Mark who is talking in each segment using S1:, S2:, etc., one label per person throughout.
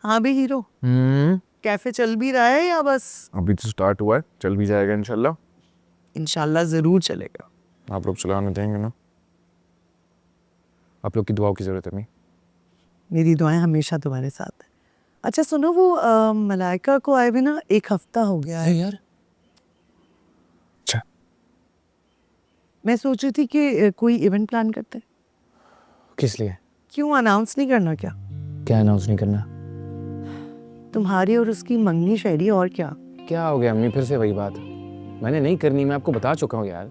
S1: हाँ भी hero, cafe चल भी रहा है या बस?
S2: अभी तो स्टार्ट हुआ है, चल भी जाएगा इंशाल्लाह।
S1: इंशाल्लाह जरूर चलेगा।
S2: आप लोग चलाने देंगे ना? आप लोग की दुआओं की जरूरत है। नहीं,
S1: मेरी दुआएं हमेशा तुम्हारे साथ है। अच्छा सुनो, वो मलाइका को आए हुए ना 1 हफ्ता हो गया है
S2: यार। अच्छा,
S1: मैं सोच रही थी कि कोई इवेंट प्लान करते हैं।
S2: किस लिए?
S1: क्यों अनाउंस नहीं करना क्या?
S2: क्या अनाउंस नहीं करना?
S1: तुम्हारी और उसकी मंगनी शहरी, और क्या।
S2: क्या हो गया अम्मी, फिर से वही बात? मैंने नहीं करनी, मैं आपको बता चुका हूँ यार।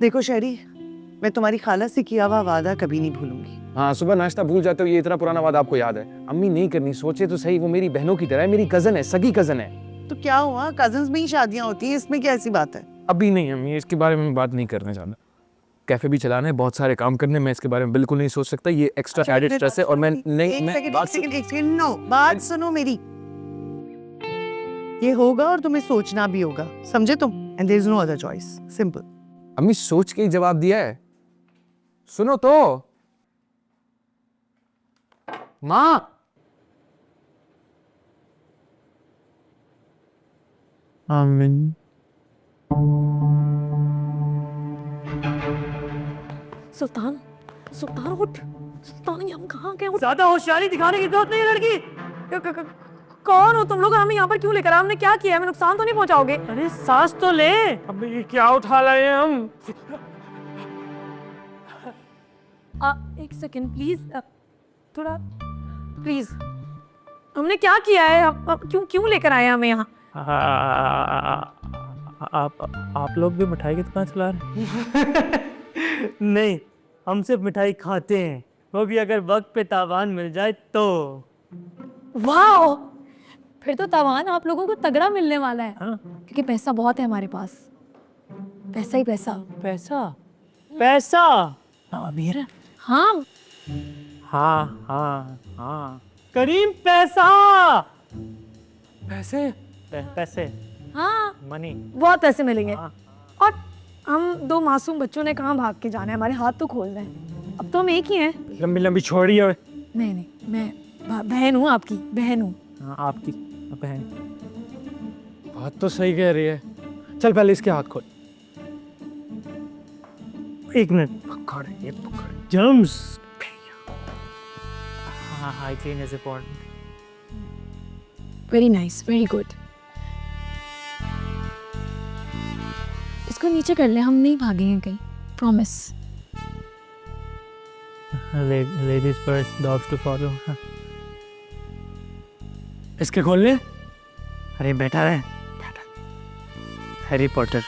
S1: देखो शहरी, मैं तुम्हारी खाला से किया हुआ वादा कभी नहीं भूलूंगी।
S2: हाँ, सुबह नाश्ता भूल जाते हो, ये इतना पुराना वादा आपको याद है? अम्मी नहीं करनी, सोचे तो सही, वो मेरी बहनों की तरह है, मेरी कजन है, सगी कजन है।
S1: तो क्या हुआ, कजन्स में ही शादियां होती हैं, इसमें क्या ऐसी बात है?
S2: अभी नहीं अम्मी, इसके बारे में बात नहीं करने चाहता। कैफे भी चलाना है, बहुत सारे काम करने, मैं इसके बारे में बिल्कुल नहीं सोच सकता। ये एक्स्ट्रा एडेड स्ट्रेस है और मैं नहीं।
S1: एक सेकंड, नो, बात सुनो मेरी। ये होगा और तुम्हें सोचना भी होगा, समझे तुम? And there is no other choice, simple.
S2: अम्मी सोच के ही जवाब दिया है, सुनो तो। माँ,
S3: आमीन।
S4: सुल्तान, सुल्तान उठ। सुल्तान, ये हम कहाँ गए? उठ।
S3: ज्यादा होशियारी दिखाने की जरूरत नहीं है लड़की।
S4: कौन हो तुम लोग? हमें यहाँ पर क्यों लेकर आए? हमने क्या किया? हमें नुकसान तो नहीं पहुँचाओगे?
S3: अरे सांस तो ले। अब ये क्या उठा लाए हैं हम?
S4: एक सेकंड प्लीज, थोड़ा प्लीज। हमने क्या किया है? क्यों क्यों लेकर आए हैं हमें यहाँ?
S3: आप लोग भी मिठाई की दुकान चला रहे हैं? नहीं, हम सिर्फ मिठाई खाते हैं, वो भी अगर वक्त पे तावान मिल जाए तो।
S4: वाह, फिर तो तावान आप लोगों को तगड़ा मिलने वाला है।
S3: हाँ।
S4: क्योंकि पैसा बहुत है हमारे पास, पैसा ही पैसा।
S3: पैसा? पैसा? अमीर है?
S4: हाँ
S3: हाँ हाँ हाँ, करीम पैसा।
S2: पैसे?
S3: पैसे,
S4: हाँ,
S3: मनी।
S4: बहुत पैसे मिलेंगे।
S3: हाँ।
S4: और हम 2 मासूम बच्चों ने कहाँ भाग के जाना है? हमारे हाथ तो खोल रहे हैं। अब तो हम एक ही हैं।
S3: लंबी लंबी छोड़ी है।
S4: नहीं नहीं, मैं बहन हूँ, आपकी बहन हूँ।
S3: हाँ, आपकी बहन। बात तो सही कह रही है। चल पहले इसके हाथ खोल। 1 मिनट, पकड़ ये, पकड़ जम्स। हाँ, hygiene is important.
S4: Very nice, very good. इसको नीचे कर ले, हम नहीं भागेंगे कहीं, promise.
S3: Ladies first, dogs to follow. इसके खोल ले। अरे बैठा है, हैरी पॉटर।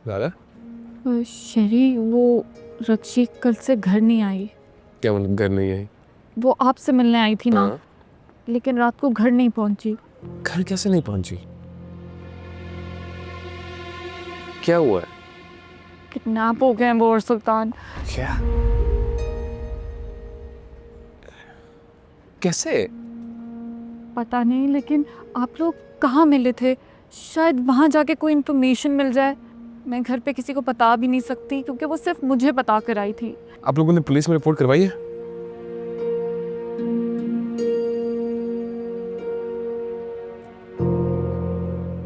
S2: दादा
S4: शरी, वो रक्षी कल से घर नहीं आई।
S2: क्या मतलब घर नहीं आई?
S4: वो आपसे मिलने आई थी ना,
S2: हाँ।
S4: लेकिन रात को घर नहीं पहुंची।
S2: घर कैसे नहीं पहुंची? क्या हुआ है?
S4: किडनैप हो गए हैं वो और सुल्तान।
S2: क्या? कैसे?
S4: पता नहीं, लेकिन आप लोग कहाँ मिले थे? शायद वहाँ जाके कोई इन्फॉर्मेशन मिल जाए। मैं घर पे किसी को बता भी नहीं सकती, क्योंकि वो सिर्फ मुझे बता कर आई थी।
S2: आप लोगों ने पुलिस में रिपोर्ट करवाई है?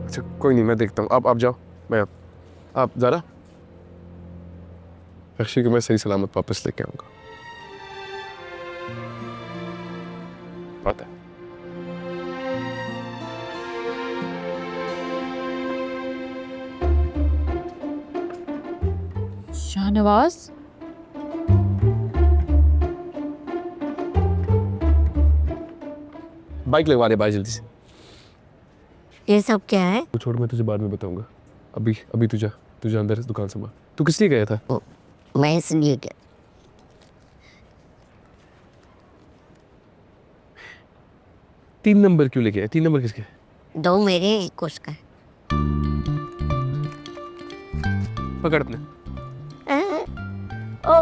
S2: अच्छा कोई नहीं, मैं देखता हूँ। आप जाओ, मैं आप ज़रा रक्षी को मैं सही सलामत वापस लेके आऊँगा। बात है।
S4: शाहनवाज,
S2: बाइक लगवा दे भाई जल्दी से।
S5: ये सब क्या है?
S2: तू छोड़, मैं तुझे बाद में बताऊंगा। अभी अभी तुझे अंदर दुकान संभाल। तू किस लिए गया था?
S5: मैं इसलिए क्या?
S2: 3 नंबर क्यों लेके आया? 3 नंबर किसके?
S5: 2 मेरे, 1 उसका।
S2: पकड़ अपने।
S5: ओ,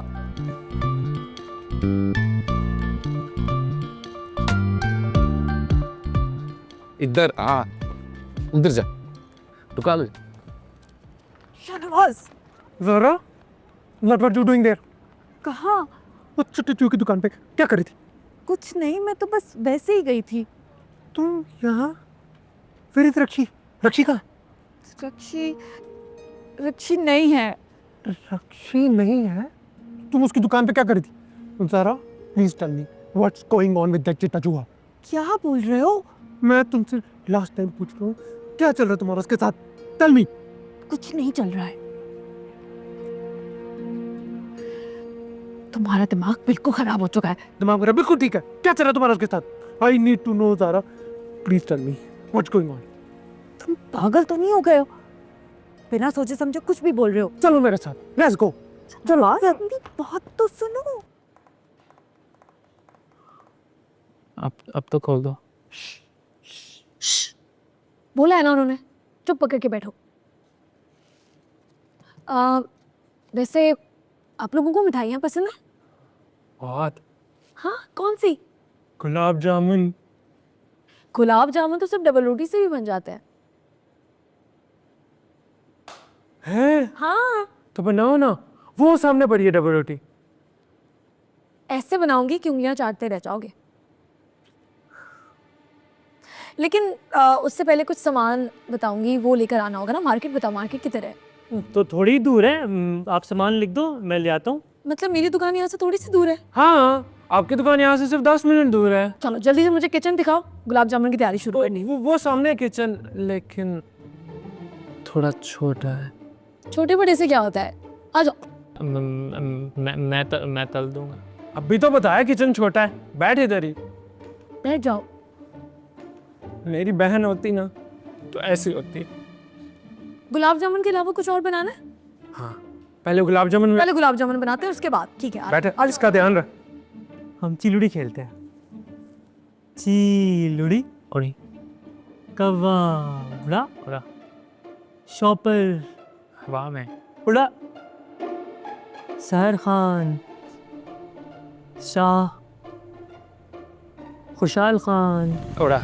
S2: इधर आ, उधर जा, रुका लो।
S4: शाहनवाज
S3: ज़रा, what were you doing there?
S4: कहाँ?
S3: उस चुट्टी की दुकान पे क्या कर रही थी?
S4: कुछ नहीं, मैं तो बस वैसे ही गई थी।
S3: तुम यहाँ? फिर इधर रक्षी कहाँ?
S4: रक्षी नहीं है।
S3: रक्षी नहीं है? तुम उसकी दुकान पे क्या कर रही थी? ज़रा, please tell me what's going on with that चिट्टा चूहा?
S4: क्या बोल रहे हो?
S3: मैं तुमसे लास्ट टाइम पूछ रहा हूँ, क्या चल रहा है तुम्हारा उसके साथ? Tell me.
S4: कुछ नहीं चल रहा है। तुम्हारा दिमाग बिल्कुल खराब हो चुका है।
S3: दिमाग मेरा बिल्कुल ठीक है। क्या चल रहा है तुम्हारा उसके साथ? आई नीड टू नो ज़रा, please tell me what's going on.
S4: तुम पागल तो नहीं हो गए हो? बिना सोचे समझे कुछ भी बोल रहे हो।
S3: चलो मेरे साथ, लेट्स गो।
S4: चलो अपनी बात तो सुनो।
S2: अब तो खोल दो।
S4: बोला है ना उन्होंने, चुप पकड़ के बैठो। वैसे आप लोगों को मिठाइयाँ पसंद है?
S2: बहुत।
S4: हाँ, कौन सी?
S3: गुलाब जामुन।
S4: गुलाब जामुन तो सिर्फ डबल रोटी से भी बन जाते हैं।
S3: है?
S4: हाँ,
S3: तो बनाओ ना, वो सामने पड़ी है डबल रोटी।
S4: ऐसे बनाऊंगी कि उंगलियां चाटते रह जाओगे। लेकिन उससे पहले कुछ सामान बताऊंगी, वो लेकर आना होगा ना। मार्केट बताओ, मार्केट किधर है?
S3: तो थोड़ी दूर है, आप सामान लिख दो, मैं ले आता हूँ।
S4: मतलब मेरी दुकान यहाँ से थोड़ी सी दूर है।
S3: हाँ, आपकी दुकान यहाँ से सिर्फ 10 मिनट दूर है।
S4: चलो जल्दी से मुझे किचन दिखाओ, गुलाब जामुन की तैयारी शुरू करनी है।
S3: वो सामने है किचन, लेकिन थोड़ा छोटा है।
S4: छोटे बड़े से क्या होता है? आ जाओ।
S3: मैं तल दूंगा। अभी तो बताया किचन छोटा है, बैठ इधर ही।
S4: बैठ जाओ।
S3: मेरी बहन होती ना तो ऐसी होती।
S4: गुलाब जामुन के अलावा कुछ और बनाना है?
S3: हाँ, पहले गुलाब जामुन।
S4: पहले गुलाब जामुन बनाते हैं, उसके बाद। ठीक है,
S3: बैठ, इसका ध्यान रख। हम चिलुड़ी खेलते हैं। चिलुड़ी और कौवा उड़ा उड़ा, शॉपर हवा में उड़ा, सहर खान, शाह, खुशाल खान उड़ा।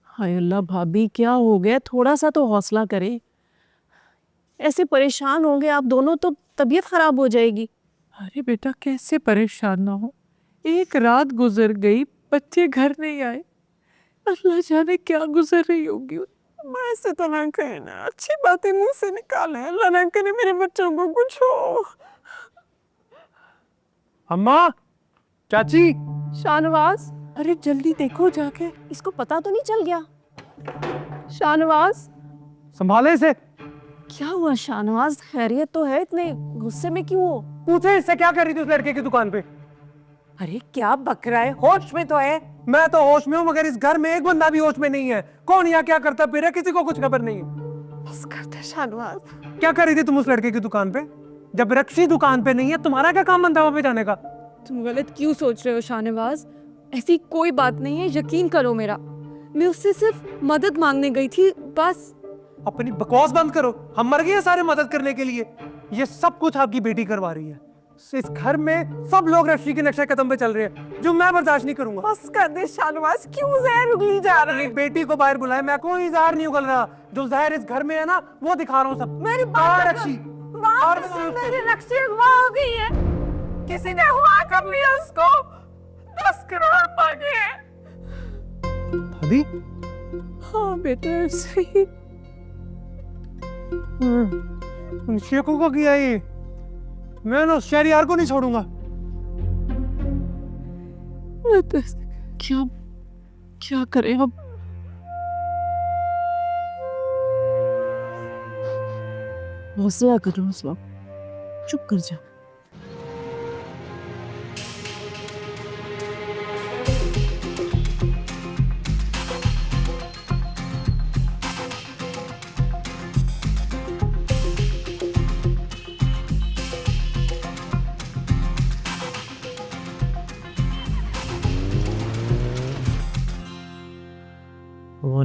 S6: हाय अल्लाह भाभी, क्या हो गया? थोड़ा सा तो हौसला करें। ऐसे परेशान होंगे आप दोनों तो तबीयत खराब हो जाएगी।
S7: अरे बेटा, कैसे परेशान ना हो। एक रात गुजर गई, बच्चे घर नहीं आए, अल्लाह जाने क्या गुजर रही होगी।
S6: मैं ऐसे तो ना कहे ना, अच्छी बातें मुंह से निकाले, अल्लाह ना करे मेरे बच्चों को कुछ हो।
S3: अम्मा, चाची।
S6: शाहनवाज, अरे जल्दी देखो जाके, इसको पता तो नहीं चल गया? शाहनवाज,
S3: संभाले इसे।
S6: क्या हुआ शाहनवाज? खैरियत तो है? इतने गुस्से में क्यों हो?
S3: पूछे इससे क्या कर रही थी उस लड़के की दुकान पे?
S6: अरे क्या बक रहा है? होश में तो है।
S3: मैं तो होश में हूँ, मगर इस घर में एक बंदा भी होश में नहीं है। कौन यहाँ क्या करता फिर है, किसी को कुछ खबर नहीं है।
S6: बस करते शाहनवाज।
S3: क्या कर रही थी तुम उस लड़के की दुकान पे? जब रक्षी दुकान पे नहीं है, तुम्हारा क्या काम बनता है वहाँ पे जाने का?
S4: तुम गलत क्यों सोच रहे हो शाहनवाज? ऐसी कोई बात नहीं है, यकीन करो मेरा। मैं उससे सिर्फ मदद मांगने गई थी, बस।
S3: अपनी बकवास बंद करो। हम मर गए हैं सारे मदद करने के लिए। ये सब कुछ आपकी बेटी करवा रही है। इस घर में सब लोग रक्षी के नक्शे कदम पे चल रहे हैं, जो मैं बर्दाश्त नहीं करूंगा।
S6: बस कर दे शाहनवाज, क्यों जहर उगली जा रहा है?
S3: बेटी को बाहर बुलाए, मैं कोई जहर नहीं उगल रहा। जो जहर इस घर में है ना, वो दिखा रहा हूँ सब।
S6: मेरी बात
S3: रक्षी,
S6: मेरी रक्षी अगवा हो गई है। किसी ने हुआ कर लिया उसको। 10 करोड़ मांगे।
S3: दादी?
S6: हाँ बेटा, सही।
S3: शेखों को किया ये। मैं ना शहरियार को नहीं छोड़ूंगा।
S6: क्या करें अब? हौसला करो, हौसला, चुप कर जा।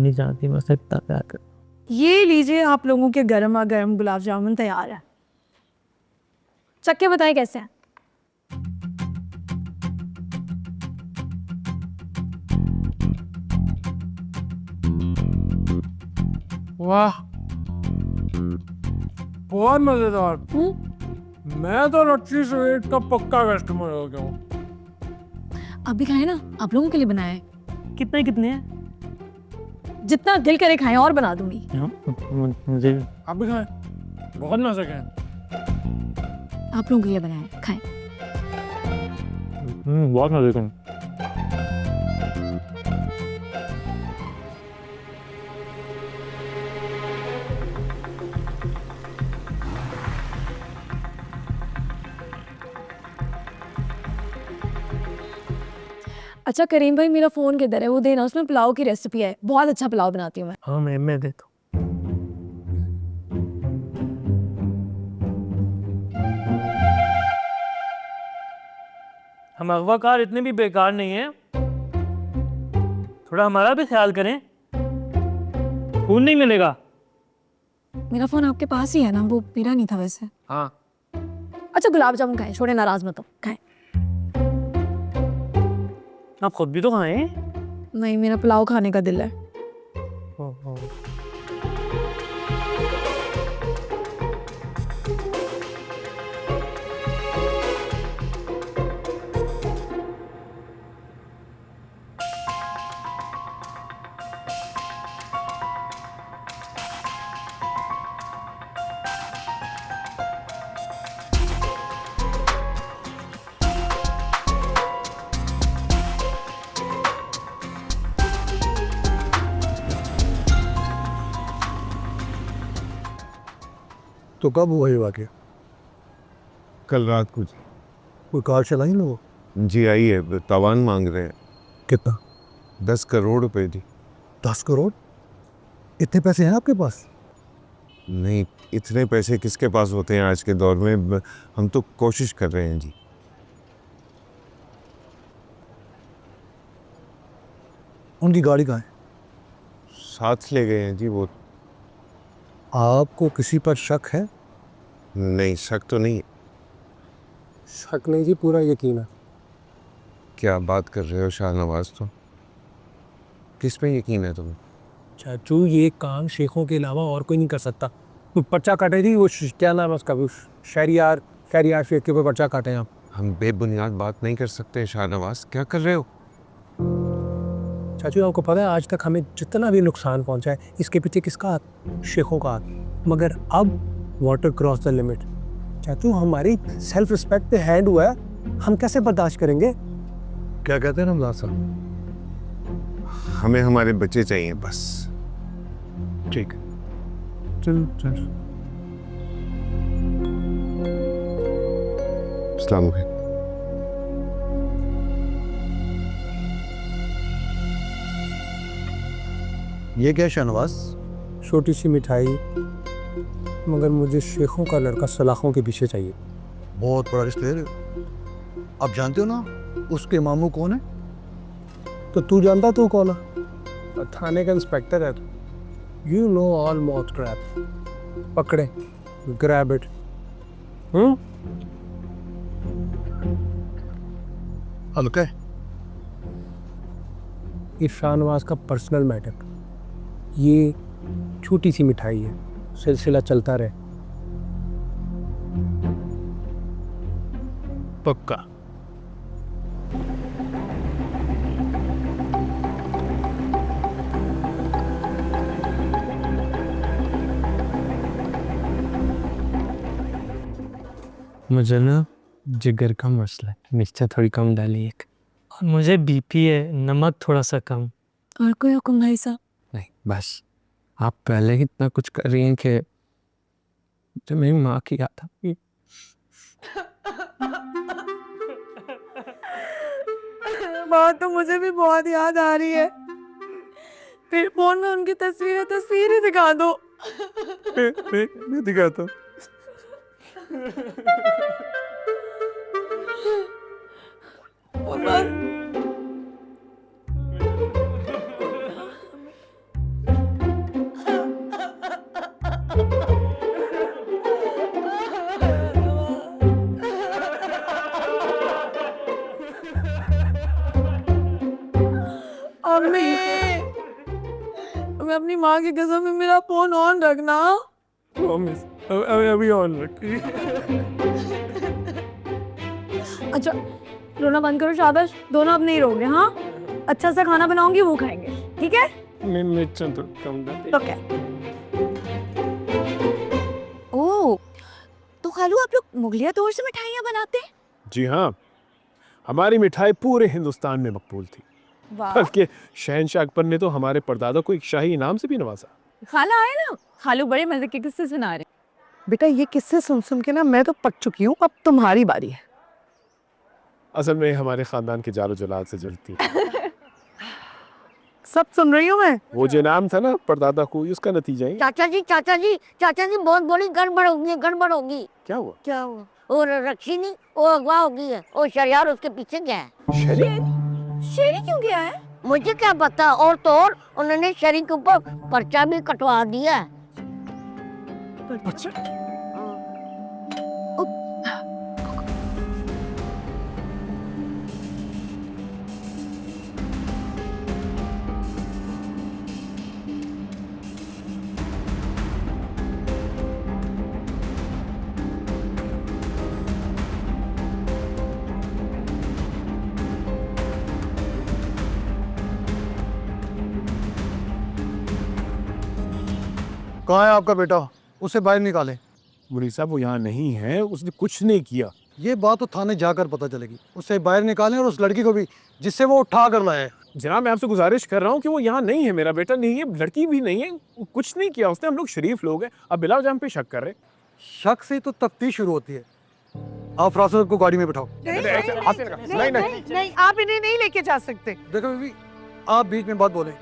S7: नहीं जानती मैं उससे इतना प्यार कर।
S4: ये लीजिए, आप लोगों के गर्मा गर्म गुलाब जामुन तैयार है। चक्के बताएं कैसे हैं?
S3: वाह, बहुत मजेदार। मैं तो लच्छी स्वीट का पक्का कस्टमर हो गया हूँ।
S4: आप भी खाएं ना, आप लोगों के लिए बनाया है।
S7: कितने कितने हैं?
S4: जितना दिल करे खाएं, और बना दूंगी।
S7: मुझे
S3: आप भी खाएं, बहुत मजे का है।
S4: आप लोगों के लिए बनाया है, खाएं।
S7: बहुत मजे का।
S4: अच्छा करीम भाई, मेरा फ़ोन किधर है? वो देना, उसमें पुलाव की रेसिपी है, बहुत अच्छा पुलाव बनाती हूँ मैं।
S7: हाँ मैं देता हूँ। हम अगवाकार इतने भी बेकार नहीं हैं, थोड़ा हमारा भी ख्याल करें। खून नहीं मिलेगा।
S4: मेरा फ़ोन आपके पास ही है ना, वो मेरा नहीं था वैसे।
S2: हाँ,
S4: अच्छा गुलाब जामुन खाएं, छोड़े, नाराज मत हो, खाएं।
S7: आप खुद भी तो खाएं।
S4: नहीं, मेरा पुलाव खाने का दिल है।
S8: तो कब हुआ ये वाक़या?
S9: कल रात को जी।
S8: कोई कार चलाई ना वो?
S9: जी आई है, तावान मांग रहे हैं।
S8: कितना?
S9: 10 करोड़ रुपए जी।
S8: 10 करोड़? इतने पैसे हैं आपके पास?
S9: नहीं, इतने पैसे किसके पास होते हैं आज के दौर में। हम तो कोशिश कर रहे हैं जी।
S8: उनकी गाड़ी कहाँ है?
S9: साथ ले गए हैं जी वो।
S8: आपको किसी पर शक है?
S9: नहीं, शक तो नहीं।
S3: शक नहीं जी, पूरा यकीन है।
S9: क्या बात कर रहे हो शाहनवाज? तो किस पे यकीन है तुम्हें?
S3: चाचू, ये काम शेखों के अलावा और कोई नहीं कर सकता। तो पर्चा काटे थी वो, क्या नाम है उसका, वो शहरियार शेख के ऊपर पर्चा काटे आप।
S9: हम बेबुनियाद बात नहीं कर सकते शाहनवाज, क्या कर रहे हो?
S3: चाचू, आपको पता है आज तक हमें जितना भी नुकसान पहुंचा है, इसके पीछे किसका हाथ? शेखों का हाथ। मगर अब वाटर क्रॉस द लिमिट। चाचू, हमारी सेल्फ रिस्पेक्ट पे हैंड हुआ है, हम कैसे बर्दाश्त करेंगे?
S8: क्या कहते हैं रमजान साहब?
S9: हमें हमारे बच्चे चाहिए बस।
S8: ठीक।
S3: चल चल।
S9: अस्सलाम वालेकुम।
S8: ये क्या शाहनवाज?
S3: छोटी सी मिठाई, मगर मुझे शेखों का लड़का सलाखों के पीछे चाहिए।
S8: बहुत बड़ा रिस्क ले रहे हो। आप जानते हो ना उसके मामू कौन है?
S3: तो तू जानता तू कौन है? थाने का इंस्पेक्टर है। You know all mouth trap. पकड़े, ग्रैब इट।
S8: हल्का?
S3: ये शाहनवाज का पर्सनल मैटर। ये छोटी सी मिठाई है, सिलसिला चलता रहे।
S7: पक्का। मुझे ना जिगर का मसला है, मिर्चा थोड़ी कम डाली एक। और मुझे बीपी है, नमक थोड़ा सा कम।
S4: और कोई हुक्म भाई साहब?
S2: नहीं बस, आप पहले ही इतना कुछ कर रही हैं कि मुझे मेरी माँ की याद आती।
S1: माँ तो मुझे भी बहुत याद आ रही है। फिर फोन में उनकी तस्वीर ही दिखा दो।
S9: मैं दिखाता हूँ।
S1: माँ की कसम है मेरा फोन ऑन रखना।
S2: प्रॉमिस अभी ऑन रख।
S4: अच्छा रोना बंद करो, शाबाश, दोनों अब नहीं रोगे। हाँ, अच्छा सा खाना बनाऊंगी, वो खाएंगे, ठीक है?
S2: मिर्च तो कम कर।
S4: ओके। ओह, तो खालू आप लोग मुगलिया तौर से मिठाइयाँ बनाते हैं?
S10: जी हाँ, हमारी मिठाई पूरे हिंदुस्तान में मकबूल थी।
S4: वाह।
S10: बल्कि शहनशाह अकबर ने तो हमारे परदादा को एक शाही इनाम से भी नवाजा।
S4: खाला आए ना, खालू बड़े मजे के किस्से सुना रहे।
S7: बेटा ये किस्से सुन सुन के ना मैं तो पक चुकी हूँ, अब तुम्हारी बारी है।
S10: असल में हमारे खानदान के जारो जलाल से जलती है।
S7: सब सुन रही हूँ मैं।
S10: वो जो इनाम था ना परदादा को, उसका नतीजा ही।
S5: चाचा जी बहुत बड़ी गड़बड़ होगी।
S10: क्या हुआ?
S5: क्या हुआ? और रक्षी नहीं, वो अगवा हो गई है। और शरियार उसके पीछे गया है।
S4: शेरी क्यों गया है?
S5: मुझे क्या पता, और तो और उन्होंने शरी के ऊपर पर्चा भी कटवा दिया है।
S10: अच्छा,
S8: कहाँ है आपका बेटा? उसे बाहर निकाले।
S10: मुनीर साहब वो यहाँ नहीं है, उसने कुछ नहीं किया।
S8: ये बात तो थाने जाकर पता चलेगी। उसे बाहर निकालें और उस लड़की को भी जिससे वो उठा कर लाए।
S10: जनाब मैं आपसे गुजारिश कर रहा हूँ कि वो यहाँ नहीं है, मेरा बेटा नहीं है, लड़की भी नहीं है, वो कुछ नहीं किया उसने। हम लोग शरीफ लोग हैं, अब बिला वजह हम पे शक कर रहे।
S8: शक से तो तफ्तीश शुरू होती है। आप राशिद को गाड़ी में बिठाओ।
S7: नहीं, आप इन्हें नहीं लेके जा सकते।
S8: देखो बीबी, आप बीच में बात बोले,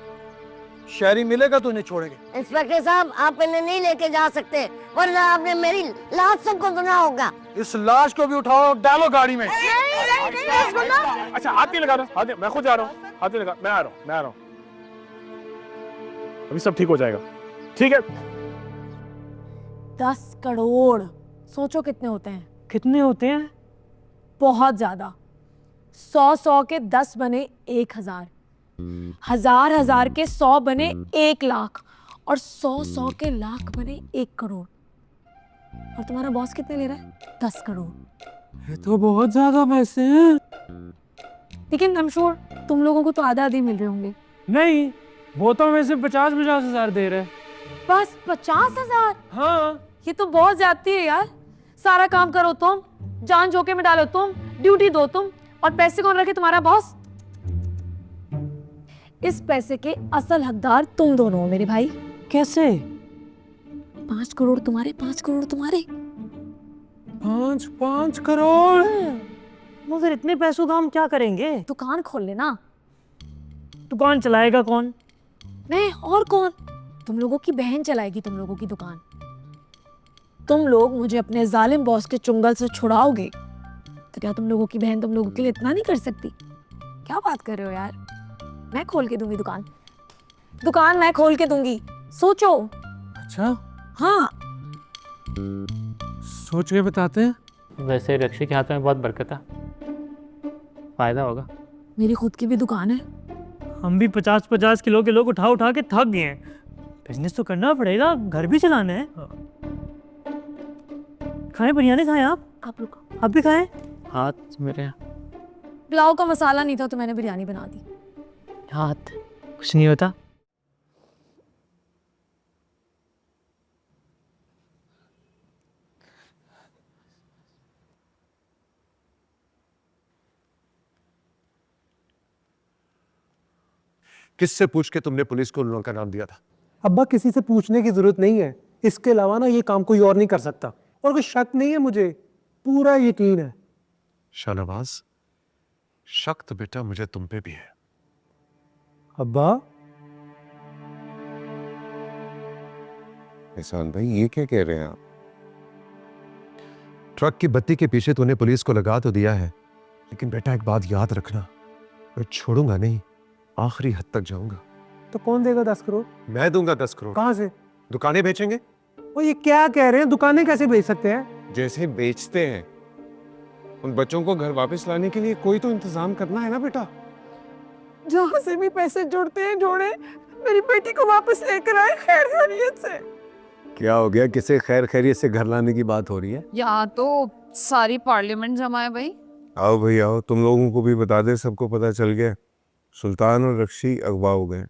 S8: शहरी मिलेगा तो इन्हें छोड़ेंगे।
S5: इंस्पेक्टर साहब, आप इन्हें नहीं लेके जा सकते, वरना आपने मेरी लाश सबको सुना होगा।
S8: इस लाश को भी उठाओ, डालो गाड़ी में।
S10: अच्छा हाथ नहीं लगा रहा, हाथ नहीं, मैं खुद जा रहा हूँ, हाथ नहीं लगा, मैं आ रहा हूँ। अभी सब ठीक हो जाएगा, ठीक है?
S4: 10 करोड़, सोचो कितने होते हैं?
S6: कितने होते हैं?
S4: बहुत ज्यादा। 100 के 10 बने 1000, 1000 के 100 बने 1 लाख, और 100 के लाख बने 1 करोड़। और तुम्हारा बॉस कितने ले रहा है? 10 करोड़।
S2: ये तो बहुत ज्यादा पैसे हैं।
S4: लेकिन आई एम श्योर तुम लोगों को तो आधा आधी मिल रहे होंगे।
S2: नहीं, वो तो हमें सिर्फ 50-50 हजार दे रहे हैं।
S4: बस 50,000?
S2: हाँ,
S4: ये तो बहुत ज्यादती है यार। सारा काम करो तुम, जान जोखिम में डालो तुम, ड्यूटी दो तुम, और पैसे कौन रखे? तुम्हारा बॉस। इस पैसे के असल हकदार तुम दोनों हो मेरे भाई।
S6: कैसे?
S4: 5 करोड़ तुम्हारे, 5 करोड़ तुम्हारे।
S2: 5 करोड़।
S6: मगर इतने पैसों का हम क्या करेंगे?
S4: दुकान खोल लेना।
S6: दुकान चलाएगा कौन?
S4: नहीं और कौन? तुम लोगों की बहन चलाएगी तुम लोगों की दुकान। तुम लोग मुझे अपने जालिम बॉस के चुंगल से छुड़ाओगे तो क्या तुम लोगों की बहन तुम लोगों के लिए इतना नहीं कर सकती? क्या बात कर रहे हो यार? मैं खोल के दूंगी दुकान, दुकान मैं खोल के दूंगी, सोचो।
S2: अच्छा,
S4: हाँ,
S2: सोच के बताते हैं।
S11: वैसे रक्षी के हाथ में बहुत बरकत है, फायदा होगा।
S4: मेरी खुद की भी दुकान है।
S6: हम भी 50-50 किलो के लोग उठा उठा के थक गए हैं। बिजनेस तो करना पड़ेगा, घर भी चलाना है। खाएं बिरयानी, खाएं आप
S4: रुको,
S6: आप भी खाएं।
S11: हाथ मेरे
S4: पुलाव का मसाला नहीं था तो मैंने बिरयानी बना दी।
S11: हाथ कुछ नहीं होता।
S9: किससे पूछ के तुमने पुलिस को उन लोगों का नाम दिया था?
S3: अब्बा किसी से पूछने की जरूरत नहीं है। इसके अलावा ना ये काम कोई और नहीं कर सकता। और कोई शक नहीं है, मुझे पूरा यकीन है।
S9: शाहनवाज, शक तो बेटा मुझे तुम पे भी है।
S3: अब्बा,
S9: एहसान भाई ये क्या कह रहे हैं आप? ट्रक की बत्ती के पीछे तूने पुलिस को लगा तो दिया है, लेकिन बेटा एक बात याद रखना, मैं छोड़ूंगा नहीं, आखिरी हद तक जाऊंगा।
S3: तो कौन देगा 10 करोड़?
S9: मैं दूंगा 10 करोड़।
S3: कहां से?
S9: दुकानें बेचेंगे।
S3: वो ये क्या कह रहे हैं? दुकानें कैसे बेच सकते हैं?
S9: जैसे बेचते हैं, उन बच्चों को घर वापस लाने के लिए कोई तो इंतजाम करना है ना बेटा।
S7: जहाँ से भी पैसे जुड़ते हैं जोड़े,
S1: मेरी बेटी को वापस लेकर आए खैर खैरियत से।
S9: क्या हो गया? किसे खैर खैरियत से घर लाने की बात हो रही है?
S1: यहाँ तो सारी पार्लियामेंट जमा है भाई।
S9: आओ भाई आओ, तुम लोगों को भी बता दे, सबको पता चल गया सुल्तान और रक्षी अगवा हो गए।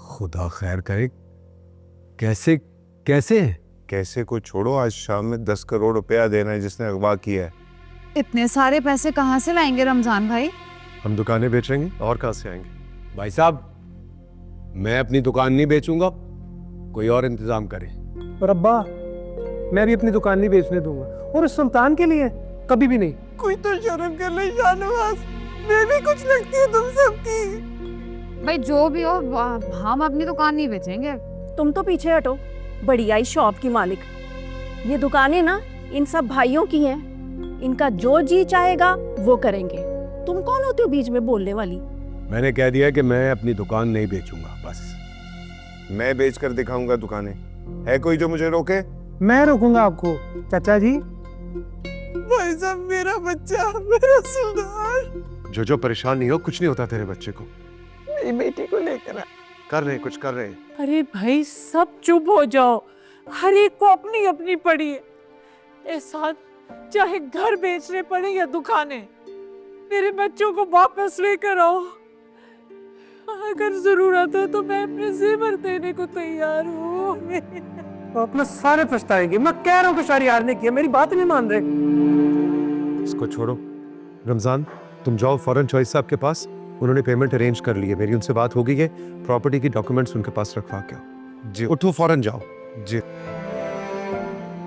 S9: खुदा खैर करे। कैसे कैसे कैसे को छोड़ो, आज शाम में 10 करोड़ रुपया देना है जिसने अगवा किया है।
S1: इतने सारे पैसे कहाँ से लाएंगे रमजान भाई?
S9: हम दुकानें बेचेंगे और कहाँ से आएंगे? भाई साहब, मैं अपनी दुकान नहीं बेचूंगा, कोई और इंतजाम करे।
S3: और अब्बा, मैं भी अपनी दुकान नहीं बेचने दूंगा, और उस सुल्तान के लिए कभी भी नहीं।
S1: कोई तो शर्म कर ले शाहनवाज, मैं भी कुछ लगती हूँ तुम सबकी। भाई जो भी हो, हम अपनी दुकान नहीं बेचेंगे।
S6: तुम तो पीछे हटो, बड़ी आई शॉप की मालिक। ये दुकानें ना इन सब भाइयों की हैं, इनका जो जी चाहेगा वो करेंगे। तुम कौन होती हो बीच में बोलने वाली?
S9: मैंने कह दिया कि मैं अपनी दुकान नहीं बेचूंगा, बस। मैं बेच कर दिखाऊंगा दुकानें। है कोई जो मुझे रोके?
S3: मैं रोकूंगा आपको चाचा जी।
S1: भाई साहब, मेरा बच्चा, मेरा सुल्तान।
S9: जो परेशान नहीं हो, कुछ नहीं होता तेरे बच्चे को।
S1: मेरी बेटी को लेकर आ।
S9: कर रहे कुछ कर रहे।
S7: अरे भाई सब चुप हो जाओ, हर एक को अपनी अपनी पड़ी है। एहसान, चाहे घर बेचने पड़े या दुकानें, मेरे बच्चों को वापस लेकर आओ। अगर जरूरत है तो मैं अपने जेवर देने को तैयार हूँ।
S3: तो अपना सारे पछताएंगे। मैं कह रहा हूँ कि शहरियार ने किया, मेरी बात नहीं मान रहे।
S9: इसको छोड़ो। रमजान, तुम जाओ फौरन चॉइस साहब के पास, उन्होंने पेमेंट अरेंज कर ली है, मेरी उनसे बात हो गई है। प्रॉपर्टी की डॉक्यूमेंट्स उनके पास रखवा के आओ। जी उठो, फौरन जाओ। जी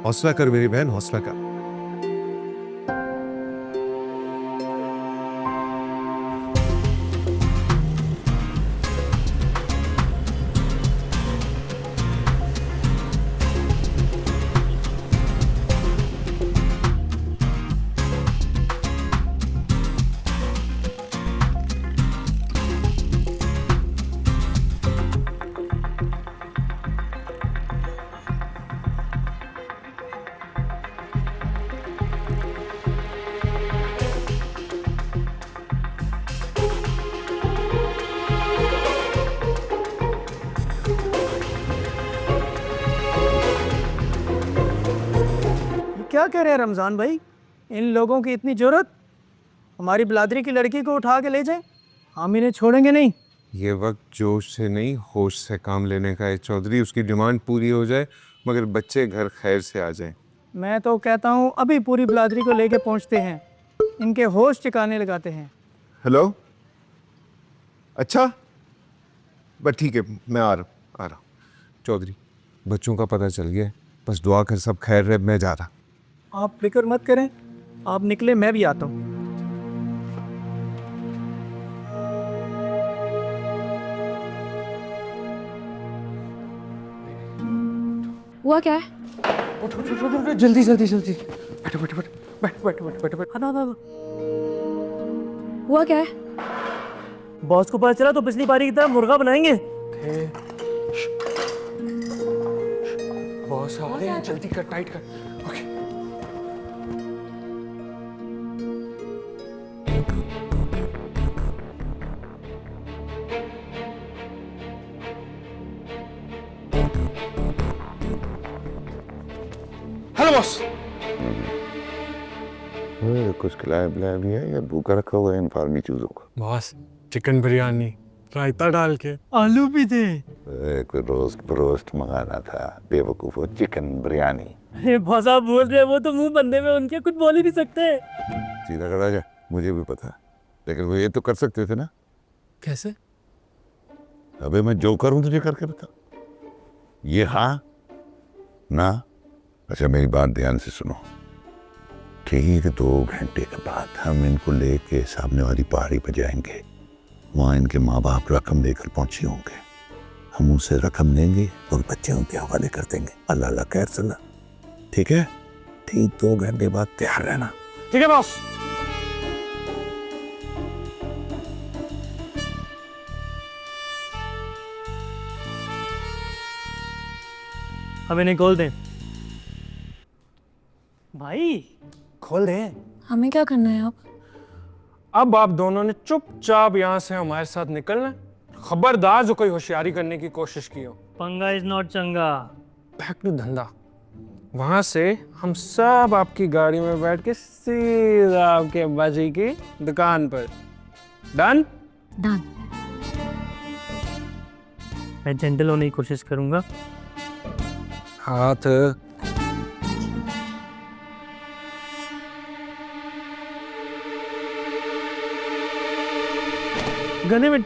S9: हौसला कर मेरी बहन, हौसला कर।
S3: क्या कह रहे हैं रमजान भाई? इन लोगों की इतनी जरूरत? हमारी बिलादरी की लड़की को उठा के ले जाए, हम इन्हें छोड़ेंगे नहीं।
S9: ये वक्त जोश से नहीं, होश से काम लेने का है चौधरी। उसकी डिमांड पूरी हो जाए, मगर बच्चे घर खैर से आ जाएं।
S3: मैं तो कहता हूँ अभी पूरी बिलादरी को लेके पहुँचते हैं, इनके होश ठिकाने लगाते हैं।
S9: हेलो, अच्छा बस ठीक है, मैं आ रहा हूँ। चौधरी, बच्चों का पता चल गया, बस दुआ कर सब खैर रहे। मैं जा रहा।
S3: आप फिक्र मत करें, आप निकले, मैं भी आता हूँ।
S4: हुआ क्या है?
S3: जल्दी जल्दी जल्दी, बैठो बैठो बैठो बैठो बैठो बैठो बैठो। हाँ हाँ,
S4: हुआ क्या है?
S3: बॉस को पता चला तो पिछली बारी की तरह मुर्गा बनाएंगे।
S10: बॉस आ रहे हैं, जल्दी कर, टाइट कर। ओके। Hello boss.
S9: कुछ खिलाया पिलाया भी है या भूखा रखा हुआ है इन फार्मी चूजों को?
S10: बॉस, चिकन बिरयानी रायता डाल के।
S3: आलू भी थे।
S9: कोई रोस्ट मंगाना था, बेवकूफ। चिकन बिरयानी।
S3: बॉस आप बोल रहे हैं, वो तो मुंह बंदे में उनके कुछ बोल ही नहीं सकते।
S9: सीधा खड़ा जा, मुझे भी पता है, लेकिन वो ये तो कर सकते थे ना।
S10: कैसे?
S9: अबे मैं जो करूं तुझे करके बता। ये हाँ ना? अच्छा मेरी बात ध्यान से सुनो। ठीक 2 घंटे के बाद हम इनको लेके सामने वाली पहाड़ी पर जाएंगे। वहाँ इनके माँ बाप रकम लेकर पहुंचे होंगे। हम उनसे रकम लेंगे और बच्चे उनके हवाले कर देंगे। अल्लाह अल्लाह खैर सुना, ठीक है? ठीक 2 घंटे बाद तैयार रहना।
S3: ठीक है बॉस। अब इन्हें खोल दें। भाई खोल दें।
S4: हमें क्या करना है अब?
S10: अब आप दोनों ने चुपचाप यहाँ से हमारे साथ निकलना है, खबरदार जो कोई होशियारी करने की कोशिश की हो।
S11: पंगा इज नॉट चंगा।
S10: फैक्ट्री धंधा, वहां से हम सब आपकी गाड़ी में बैठ के सीधा आपके बाजी की दुकान पर। डन?
S4: डन।
S11: मैं जेंटल होने की कोशिश करूंगा।
S10: हाथ
S11: गने में।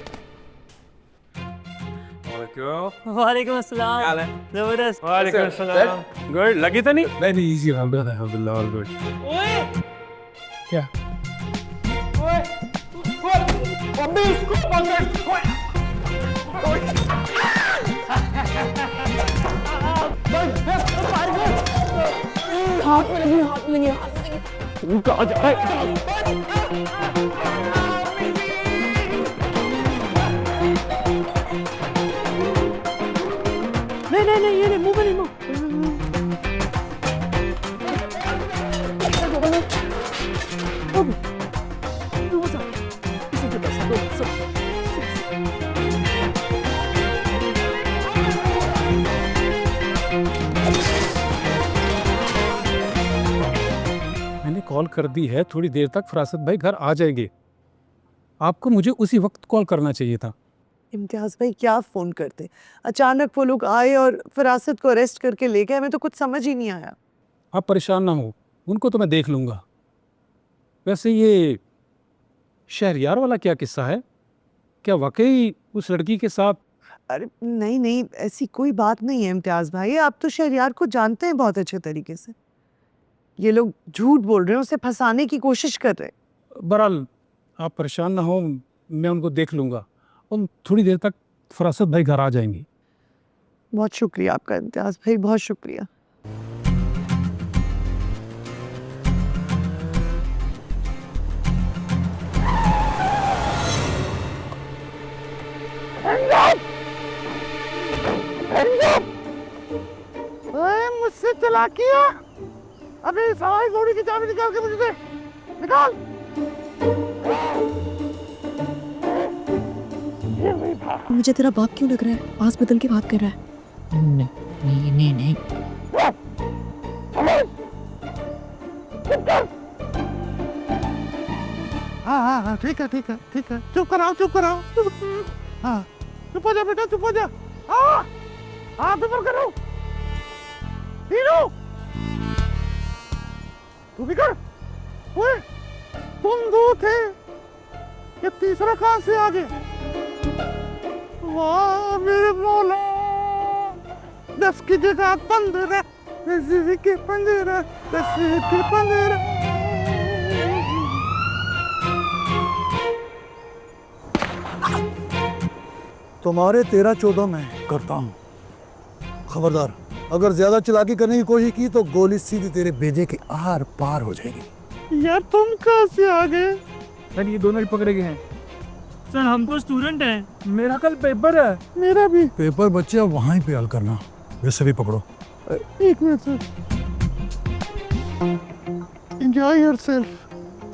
S10: क्यों?
S11: वालेकुम अस्सलाम।
S10: हाल है?
S11: जबरदस्त।
S10: वालेकुम अस्सलाम। गुड, लगी तो नहीं?
S3: वेरी इजी अल्हम्दुलिल्लाह, ऑल गुड। क्या?
S11: नहीं, ये मुंह में नहीं।
S3: मैंने कॉल कर दी है, थोड़ी देर तक फरासत भाई घर आ जाएंगे। आपको मुझे उसी वक्त कॉल करना चाहिए था।
S1: इम्तियाज भाई क्या फ़ोन करते, अचानक वो लोग आए और फरासत को अरेस्ट करके ले गए, हमें तो कुछ समझ ही नहीं आया।
S3: आप परेशान ना हो, उनको तो मैं देख लूँगा। वैसे ये शहरयार वाला क्या किस्सा है? क्या वाकई उस लड़की के साथ?
S1: अरे नहीं नहीं, ऐसी कोई बात नहीं है इम्तियाज भाई, आप तो शहरयार को जानते हैं बहुत अच्छे तरीके से। ये लोग झूठ बोल रहे हैं, उसे फंसाने की कोशिश कर रहे हैं।
S3: बहरहाल आप परेशान ना हो, मैं उनको देख लूँगा और थोड़ी देर तक फरासत भाई घर आ जाएंगी।
S1: बहुत शुक्रिया आपका इम्तियाज भाई, बहुत शुक्रिया।
S8: मुझसे चालाकियां, अबे सारी घोड़ी की चाबी निकाल के मुझे दे, निकाल।
S4: मुझे तेरा बाप क्यों लग रहा है? पास बदल के बात कर रहा है। नहीं।
S8: हाँ, ठीक है। चुप कराओ। हाँ, चुप हो जा बेटा, चुप हो जा। हाँ, पेपर करो। हीरो, तू भी कर। ओए, तुम दो थे, ये तीसरा कहाँ से आ गया? वाह मेरे मौला, 10 की जगह 15, 10 के 15, 10 के 15। तुम्हारे 13-14 में करता हूँ। खबरदार, अगर ज्यादा चालाकी करने की कोशिश की तो गोली सीधी तेरे भेजे के आर पार हो जाएगी। यार तुम कहाँ से आ गए?
S10: सर ये दोनों ही पकड़े गए हैं।
S11: सर हम तो स्टूडेंट हैं।
S10: मेरा कल पेपर है।
S8: मेरा भी
S3: पेपर बच्चे वहीं पे हल करना, वैसे भी पकड़ो।
S8: एक minute sir. Enjoy yourself.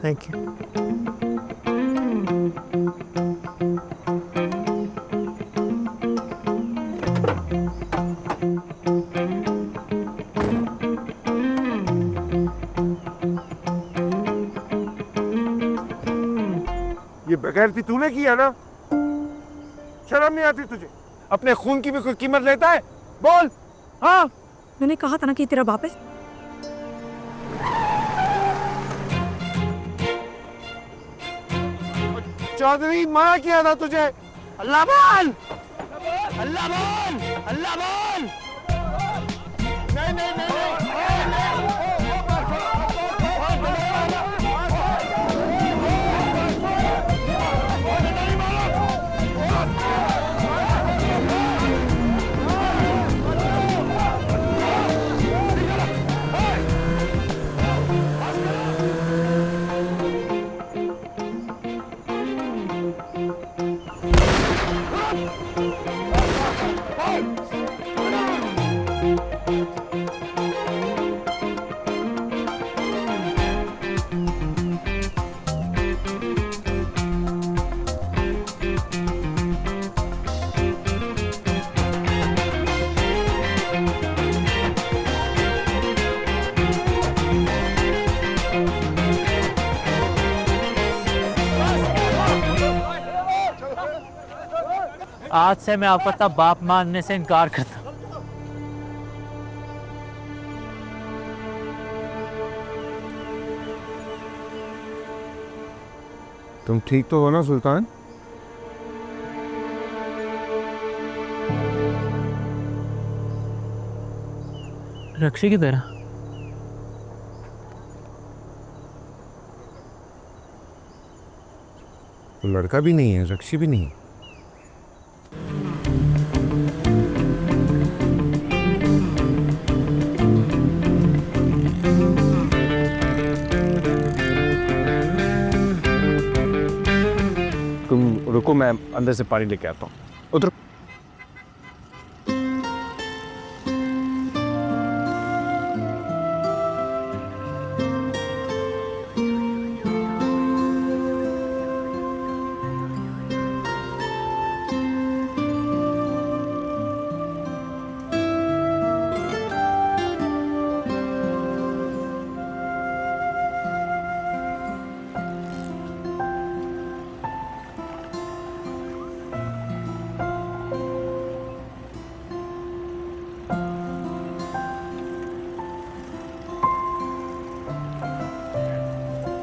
S3: Thank you.
S8: ये बगैरती तूने किया ना? शर्म नहीं आती तुझे? अपने खून की भी कोई कीमत लेता है? बोल। हाँ,
S4: मैंने कहा था ना कि तेरा बाप है।
S8: चौधरी मना किया था तुझे। अल्लाह बोल, अल्लाह बोल, अल्लाह बोल। नहीं।
S11: आज से मैं आपको तब बाप मानने से इनकार करता हूँ।
S10: तुम ठीक तो हो ना सुल्तान?
S11: रक्षी की तरह।
S10: लड़का भी नहीं है, रक्षी भी नहीं है। तुम रुको, मैं अंदर से पानी लेके आता हूँ। उधर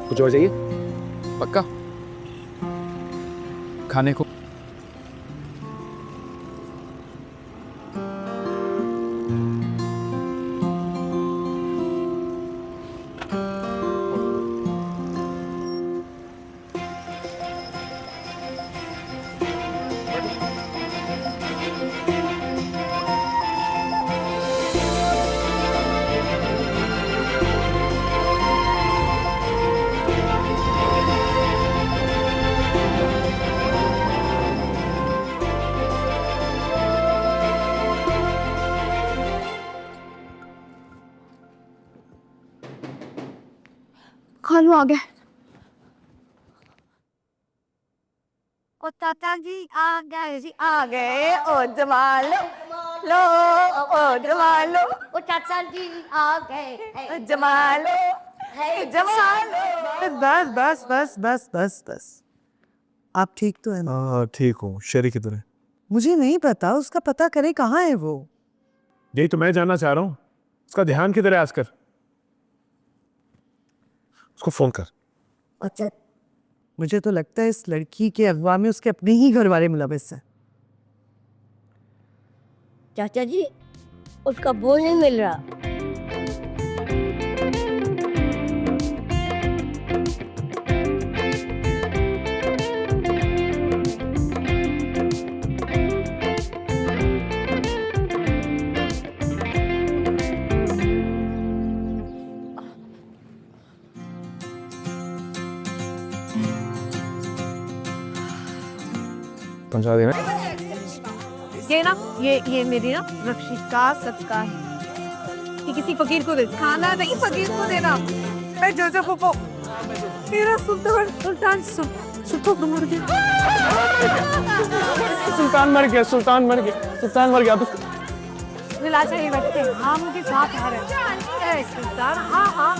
S2: कुछ और चाहिए? पक्का? खाने को?
S4: खालू आ गए।
S5: ओ चाचा जी आ गए जी, आ गए। ओ जमालो लो, ओ जमालो। ओ चाचा जी आ गए। जमालो जमालो।
S1: बस बस बस बस बस बस। आप ठीक तो है ना?
S10: हाँ ठीक हूँ। शेरी किधर है?
S1: मुझे नहीं पता, उसका पता करे कहाँ है वो।
S10: यही तो मैं जानना चाह रहा हूँ। उसका ध्यान किधर है आजकल? उसको फोन कर।
S1: अच्छा, मुझे तो लगता है इस लड़की के अगवा में उसके अपने ही घर वाले मुलविस हैं।
S5: चाचा जी उसका बोल नहीं मिल रहा।
S2: पहुंचा देना।
S4: ये ना ये मेरी ना रक्षी का सदका है कि किसी फकीर को दे, खाना नहीं फकीर को देना। मैं जोजो पोपो, मेरा सुल्तान सुल्तान सुल्तान मर गया।
S10: सुल्तान मर गया, सुल्तान मर गया, सुल्तान मर गया।
S4: मिला चाहिए बैठते हम के साथ आ रहे हैं। सुल्तान हाँ हाँ